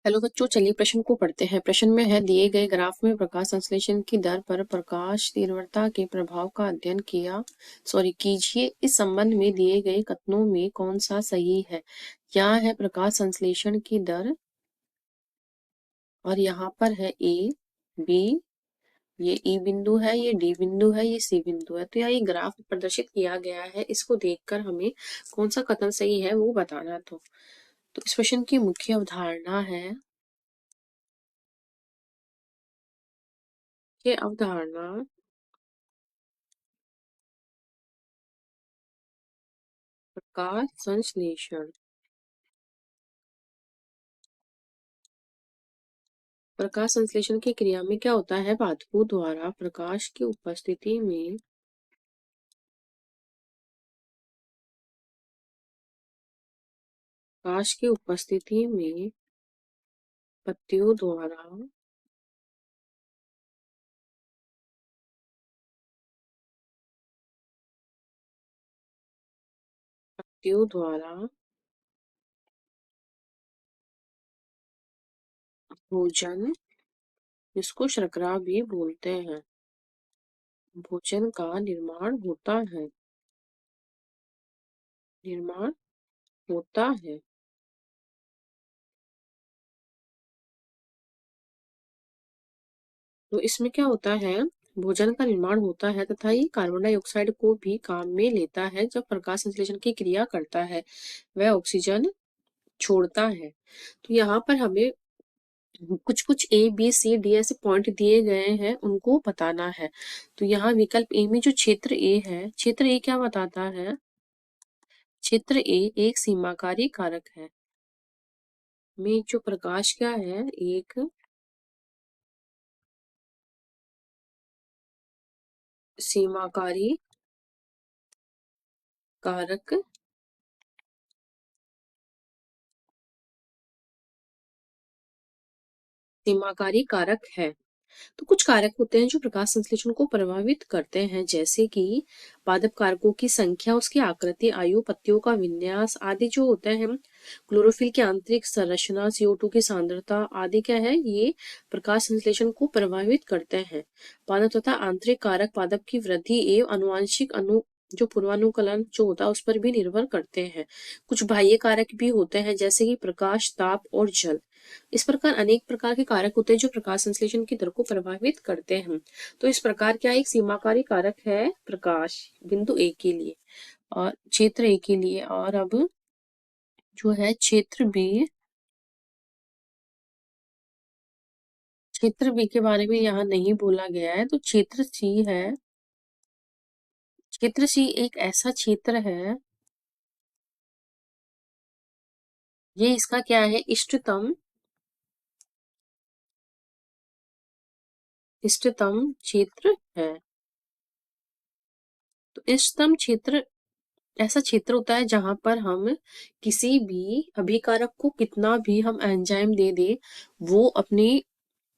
Hello बच्चों, चलिए प्रश्न को पढ़ते हैं। प्रश्न में है, दिए गए ग्राफ में प्रकाश संश्लेषण की दर पर प्रकाश तीव्रता के प्रभाव का अध्ययन कीजिए। इस संबंध में दिए गए कथनों में कौन सा सही है। यहाँ है प्रकाश संश्लेषण की दर और यहाँ पर है ए, बी, ये ई बिंदु है, ये डी बिंदु है, ये सी बिंदु है। तो यहाँ ये ग्राफ प्रदर्शित किया गया है, इसको देखकर हमें कौन सा कथन सही है वो बताना। तो इस प्रश्न की मुख्य अवधारणा है, ये अवधारणा प्रकाश संश्लेषण प्रकाश संश्लेषण की क्रिया में क्या होता है, पाठकों द्वारा प्रकाश की उपस्थिति में पत्तियों द्वारा भोजन, जिसको शर्करा भी बोलते हैं, भोजन का निर्माण होता है। तो इसमें क्या होता है, भोजन का निर्माण होता है तथा ये कार्बन डाइऑक्साइड को भी काम में लेता है। जब प्रकाश संश्लेषण की क्रिया करता है वह ऑक्सीजन छोड़ता है। तो यहाँ पर हमें कुछ कुछ ए बी सी डी ऐसे पॉइंट दिए गए हैं, उनको बताना है। तो यहाँ विकल्प ए में जो क्षेत्र ए है, क्षेत्र ए क्या बताता है, क्षेत्र ए एक सीमाकारी कारक है। में जो प्रकाश क्या है, एक सीमाकारी कारक है। तो कुछ कारक होते हैं जो प्रकाश संश्लेषण को प्रभावित करते हैं, जैसे कि पादप कारकों की संख्या, उसकी आकृति, आयु, पत्तियों का विन्यास आदि जो होते हैं। क्लोरोफिल की आंतरिक संरचना, CO2 की सांद्रता आदि क्या है, ये प्रकाश संश्लेषण को प्रभावित करते हैं। पादप तथा आंतरिक कारक पादप की वृद्धि एवं अनुवांशिक जो पूर्वानुकलन जो होता है उस पर भी निर्भर करते हैं। कुछ बाह्य कारक भी होते हैं, जैसे कि प्रकाश, ताप और जल। इस प्रकार अनेक प्रकार के कारक होते हैं जो प्रकाश संश्लेषण की दर को प्रभावित करते हैं। तो इस प्रकार क्या एक सीमाकारी कारक है प्रकाश, बिंदु ए के लिए और क्षेत्र ए के लिए। और अब जो है क्षेत्र बी के बारे में यहाँ नहीं बोला गया है। तो क्षेत्र सी है, क्षेत्र सी एक ऐसा क्षेत्र है, ये इसका क्या है, इष्टतम क्षेत्र है। तो इष्टतम क्षेत्र ऐसा क्षेत्र होता है जहां पर हम किसी भी अभिकारक को कितना भी हम एंजाइम दे दे, वो अपनी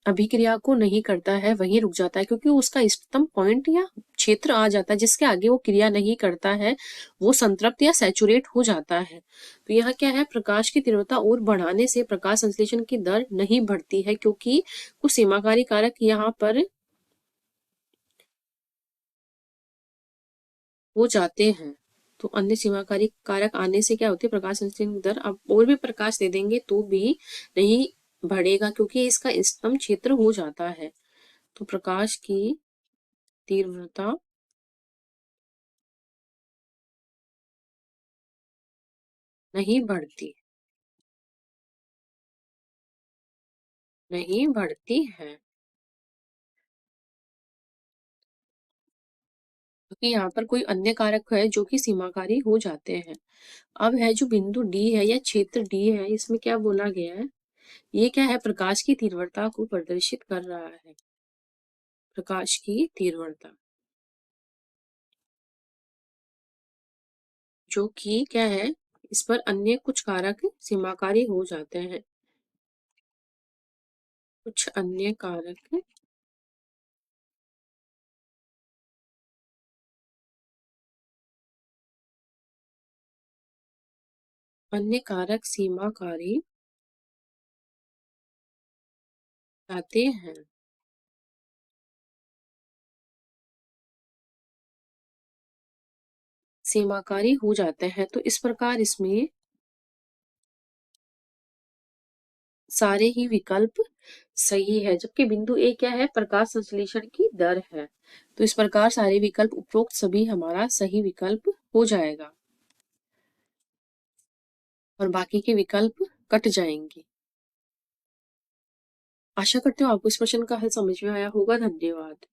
अभिक्रिया को नहीं करता है, वहीं रुक जाता है, क्योंकि उसका इष्टतम पॉइंट या क्षेत्र आ जाता है जिसके आगे वो क्रिया नहीं करता है, वो संतृप्त या सैचुरेट हो जाता है। तो यहाँ क्या है, प्रकाश की तीव्रता और बढ़ाने से प्रकाश संश्लेषण की दर नहीं बढ़ती है, क्योंकि कुछ सीमाकारी कारक यहाँ पर हो जाते हैं। तो अन्य सीमाकारी कारक आने से क्या होती है, प्रकाश संश्लेषण दर अब और भी प्रकाश दे देंगे तो भी नहीं बढ़ेगा, क्योंकि इसका इष्टतम क्षेत्र हो जाता है। तो प्रकाश की तीव्रता नहीं बढ़ती है, क्योंकि यहाँ पर कोई अन्य कारक है जो कि सीमाकारी हो जाते हैं। अब है जो बिंदु डी है या क्षेत्र डी है, इसमें क्या बोला गया है, ये क्या है, प्रकाश की तीव्रता को प्रदर्शित कर रहा है। प्रकाश की तीव्रता जो कि क्या है, इस पर अन्य कुछ कारक सीमाकारी हो जाते हैं। कुछ अन्य कारक सीमाकारी जाते हैं। सीमाकारी हो जाते हैं, तो इस प्रकार इसमें सारे ही विकल्प सही है, जबकि बिंदु ए क्या है, प्रकाश संश्लेषण की दर है। तो इस प्रकार सारे विकल्प उपरोक्त सभी हमारा सही विकल्प हो जाएगा और बाकी के विकल्प कट जाएंगे। आशा करती हूँ आपको इस प्रश्न का हल समझ में आया होगा। धन्यवाद।